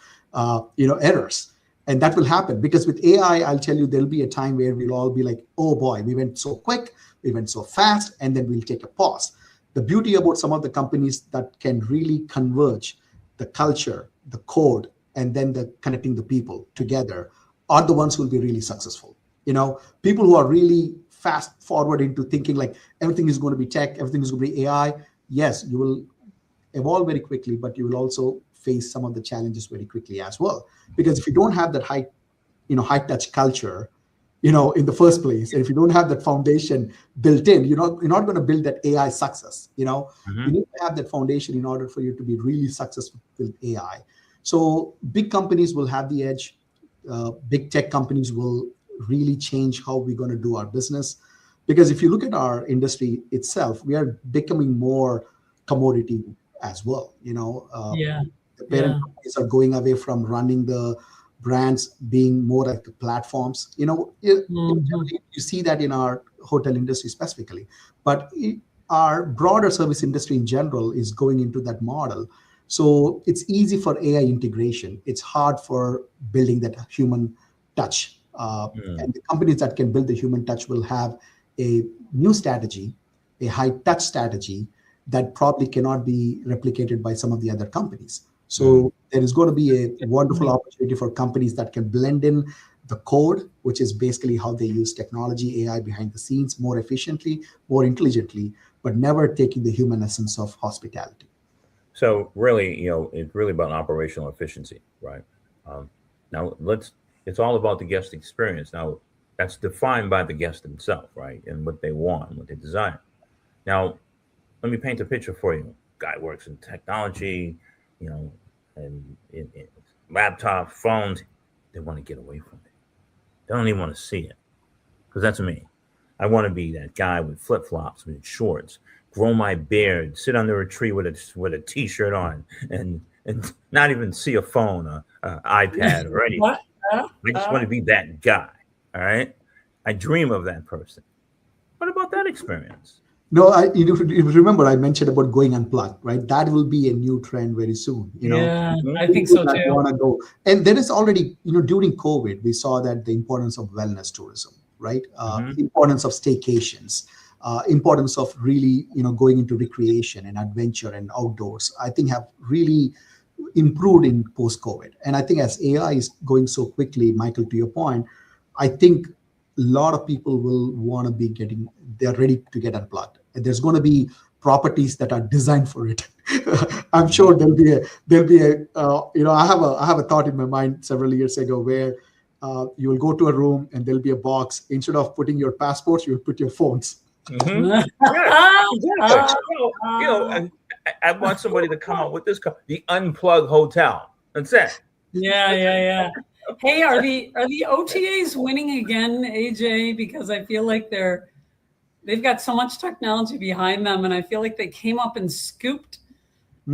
errors, and that will happen because with AI, I'll tell you, there'll be a time where we'll all be like, "Oh boy, we went so quick, we went so fast," and then we'll take a pause. The beauty about some of the companies that can really converge the culture, the code, and then the connecting the people together are the ones who will be really successful. People who are really fast forward into thinking like everything is going to be tech, everything is going to be AI. Yes, you will evolve very quickly, but you will also face some of the challenges very quickly as well. Because if you don't have that high touch culture, in the first place, and if you don't have that foundation built in, you're not going to build that AI success. You need to have that foundation in order for you to be really successful with AI. So big companies will have the edge. Big tech companies will really change how we're going to do our business. Because if you look at our industry itself, we are becoming more commodity as well. Yeah. The parent Yeah. companies are going away from running the brands, being more like the platforms. Hmm. You see that in our hotel industry specifically, but our broader service industry in general is going into that model. So it's easy for AI integration. It's hard for building that human touch. And the companies that can build the human touch will have a new strategy, a high touch strategy that probably cannot be replicated by some of the other companies. So there is going to be a wonderful opportunity for companies that can blend in the code, which is basically how they use technology, AI behind the scenes more efficiently, more intelligently, but never taking the human essence of hospitality. So really, it's really about operational efficiency, right? Um, now it's all about the guest experience. Now that's defined by the guest himself, right? And what they want, what they desire. Now, let me paint a picture for you. Guy works in technology, you know, and in laptop, phones. They want to get away from it. They don't even want to see it because that's me. I want to be that guy with flip flops, with shorts, grow my beard, sit under a tree with a t-shirt on, and not even see a phone, a iPad, or anything. What? Uh, I just want uh, to be that guy. All right. I dream of that person. What about that experience? No, you remember I mentioned about going unplugged, right? That will be a new trend very soon. Yeah, I think People so that too. want to go, and there is already, during COVID, we saw that the importance of wellness tourism, right? Importance of staycations, importance of really, going into recreation and adventure and outdoors. I think have really improved in post-COVID. And I think as AI is going so quickly, Michael, to your point, I think a lot of people will want to be they're ready to get unplugged. And there's going to be properties that are designed for it. I'm sure I have a thought in my mind several years ago where you will go to a room and there'll be a box. Instead of putting your passports, you'll put your phones. Yes, exactly. I want somebody to come up with this, the Unplug Hotel. That's it. Yeah. Hey, are the OTAs winning again, AJ? Because I feel like they've got so much technology behind them, and I feel like they came up and scooped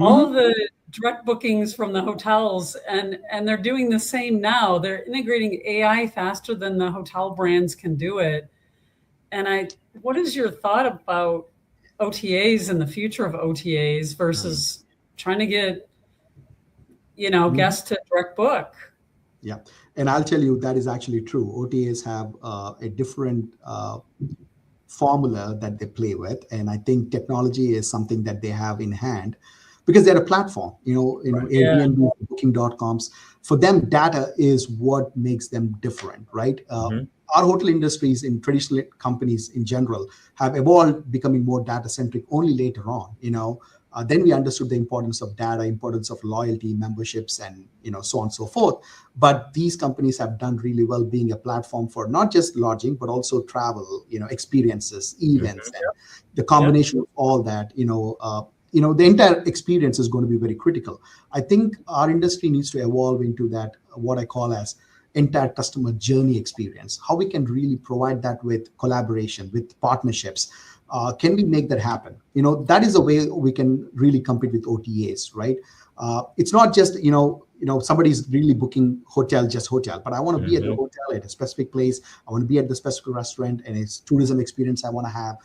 all of the direct bookings from the hotels, and they're doing the same now. They're integrating AI faster than the hotel brands can do it. And what is your thought about OTAs and the future of OTAs versus trying to get, guests to direct book? Yeah. And I'll tell you, that is actually true. OTAs have a different formula that they play with. And I think technology is something that they have in hand because they're a platform, Airbnb, booking.coms. For them, data is what makes them different, right? Our hotel industries in traditional companies in general have evolved, becoming more data centric only later on, then we understood the importance of data, importance of loyalty, memberships, and so on and so forth. But these companies have done really well being a platform for not just lodging, but also travel, experiences, events, and the combination of all that, the entire experience is going to be very critical. I think our industry needs to evolve into that, what I call as entire customer journey experience, how we can really provide that with collaboration, with partnerships. Can we make that happen? That is a way we can really compete with OTAs, right? It's not just, somebody's really booking hotel, but I want to be at the hotel at a specific place. I want to be at the specific restaurant, and it's tourism experience I want to have.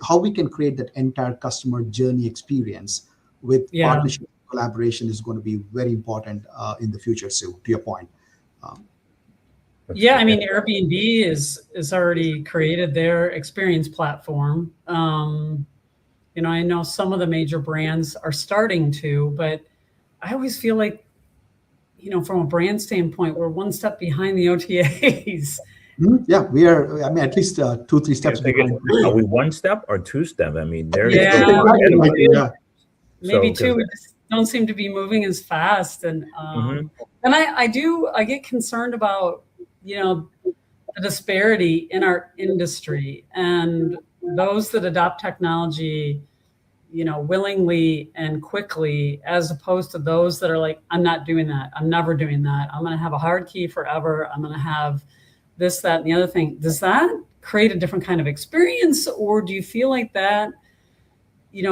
How we can create that entire customer journey experience with partnership collaboration is going to be very important in the future, Sue, to your point. I mean, Airbnb is already created their experience platform. I know some of the major brands are starting to, but I always feel like, from a brand standpoint, we're one step behind the OTAs. Yeah, we are. I mean, at least 2-3 steps behind. Are we one step or two step? I mean, they're maybe two. We just don't seem to be moving as fast, and I get concerned about the disparity in our industry and those that adopt technology willingly and quickly, as opposed to those that are like, I'm not doing that, I'm never doing that, I'm going to have a hard key forever, I'm going to have this, that, and the other thing. Does that create a different kind of experience, or do you feel like that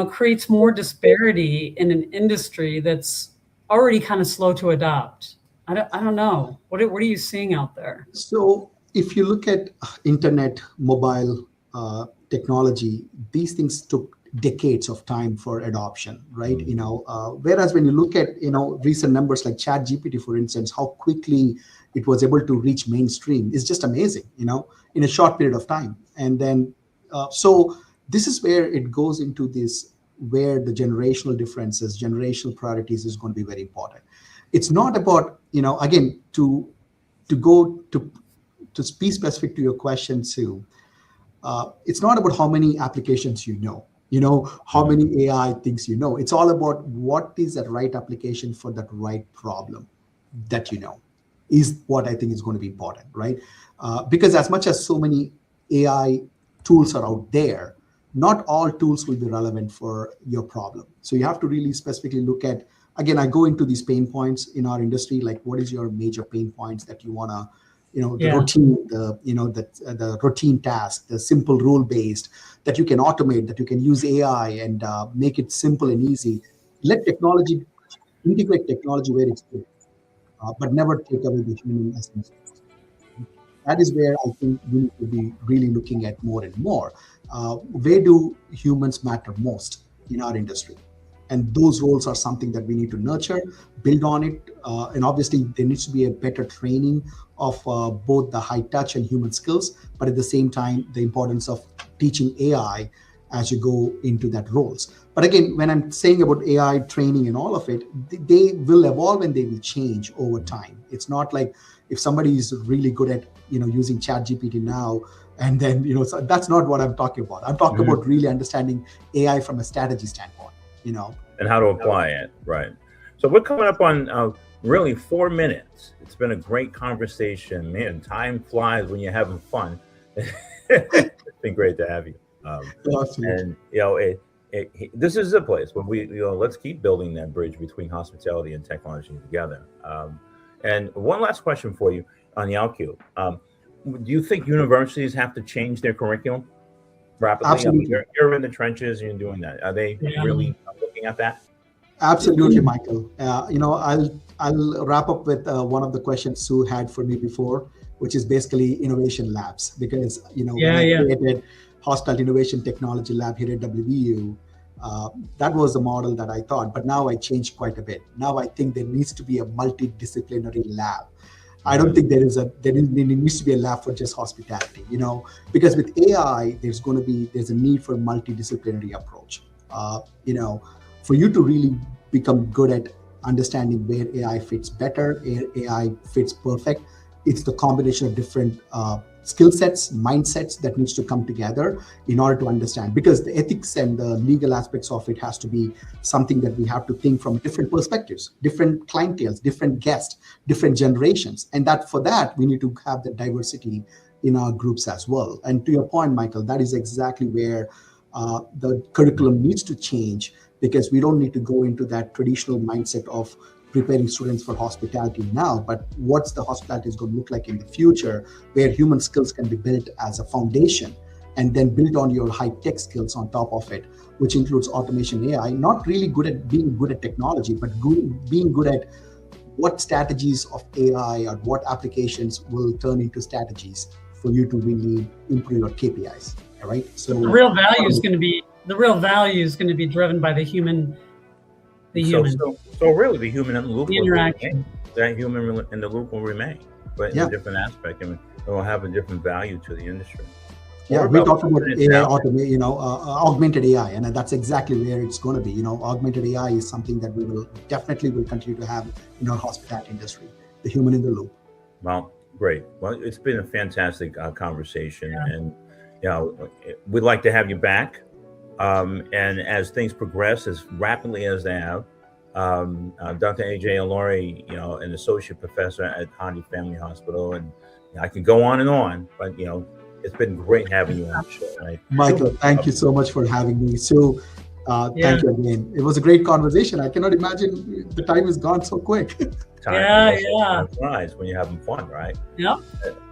creates more disparity in an industry that's already kind of slow to adopt? I don't know. What are you seeing out there? So if you look at internet, mobile technology, these things took decades of time for adoption, right? Whereas when you look at recent numbers like ChatGPT, for instance, how quickly it was able to reach mainstream is just amazing, in a short period of time. And then so this is where it goes into this, where the generational differences, generational priorities is going to be very important. It's not about, again, to be specific to your question, Sue. It's not about how many applications how many AI things It's all about what is that right application for that right problem that is what I think is going to be important, right? Because as much as so many AI tools are out there, not all tools will be relevant for your problem. So you have to really specifically look at, again, I go into these pain points in our industry, like what is your major pain points that you want to, the routine, the routine task, the simple rule based that you can automate, that you can use AI and make it simple and easy. Let technology, integrate technology where it's good, but never take away the human essence. that is where I think we need to be really looking at more and more. Where do humans matter most in our industry? And those roles are something that we need to nurture, build on it. And obviously, there needs to be a better training of both the high touch and human skills, but at the same time, the importance of teaching AI as you go into that roles. But again, when I'm saying about AI training and all of it, they will evolve and they will change over time. It's not like if somebody is really good at using ChatGPT now, and then so that's not what I'm talking about. I'm talking about really understanding AI from a strategy standpoint. And how to apply it, right? So we're coming up on really 4 minutes. It's been a great conversation, man. Time flies when you're having fun. It's been great to have you. And this is a place where we, let's keep building that bridge between hospitality and technology together. And one last question for you on the LQ. Do you think universities have to change their curriculum rapidly? Absolutely. You're in the trenches and you're doing that. Are they really looking at that? Absolutely, Michael. I'll wrap up with one of the questions Sue had for me before, which is basically innovation labs. Because when I created Hospital Innovation Technology Lab here at WVU, that was the model that I thought. But now I changed quite a bit. Now I think there needs to be a multidisciplinary lab. I don't think there needs to be a lab for just hospitality, because with AI, there's a need for a multidisciplinary approach. For you to really become good at understanding where AI fits better, AI fits perfect, it's the combination of different skill sets, mindsets that needs to come together in order to understand, because the ethics and the legal aspects of it has to be something that we have to think from different perspectives, different clienteles, different guests, different generations. And for that, we need to have the diversity in our groups as well. And to your point, Michael, that is exactly where the curriculum needs to change, because we don't need to go into that traditional mindset of preparing students for hospitality now, but what's the hospitality is going to look like in the future, where human skills can be built as a foundation and then build on your high tech skills on top of it, which includes automation, AI, not really good at being good at technology, but being good at what strategies of AI or what applications will turn into strategies for you to really improve your KPIs. All right. So the real value is going to be driven by the human. So really, the human in the loop, interaction. That human in the loop will remain, but in a different aspect, and it will have a different value to the industry. Yeah, we talked about AI, augmented AI, and that's exactly where it's going to be. Augmented AI is something that we will continue to have in our hospitality industry. The human in the loop. Well, great. Well, it's been a fantastic conversation, and we'd like to have you back. And as things progress as rapidly as they have, Dr. AJ Aluri, an associate professor at Hardy Family Hospital, and I can go on and on, but it's been great having you on the show. Right? Michael, thank you so much for having me. So, thank you again. It was a great conversation. I cannot imagine the time has gone so quick. Time flies when you're having fun, right? Yeah.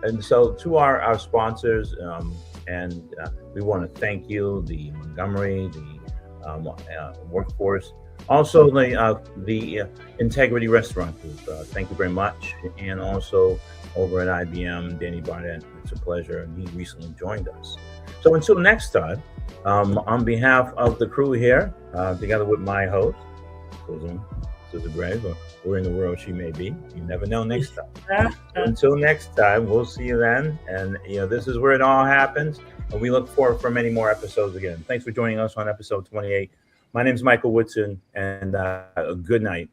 And so, to our sponsors. And we want to thank you, the Montgomery, the Workforce, also the Integrity Restaurant Group. Thank you very much. And also over at IBM, Danny Barnett, it's a pleasure. And he recently joined us. So until next time, on behalf of the crew here, together with my host, Susan Gray, or where in the world she may be, you never know next time. Until next time, we'll see you then. And this is where it all happens. And we look forward for many more episodes again. Thanks for joining us on episode 28. My name is Michael Woodson, and a good night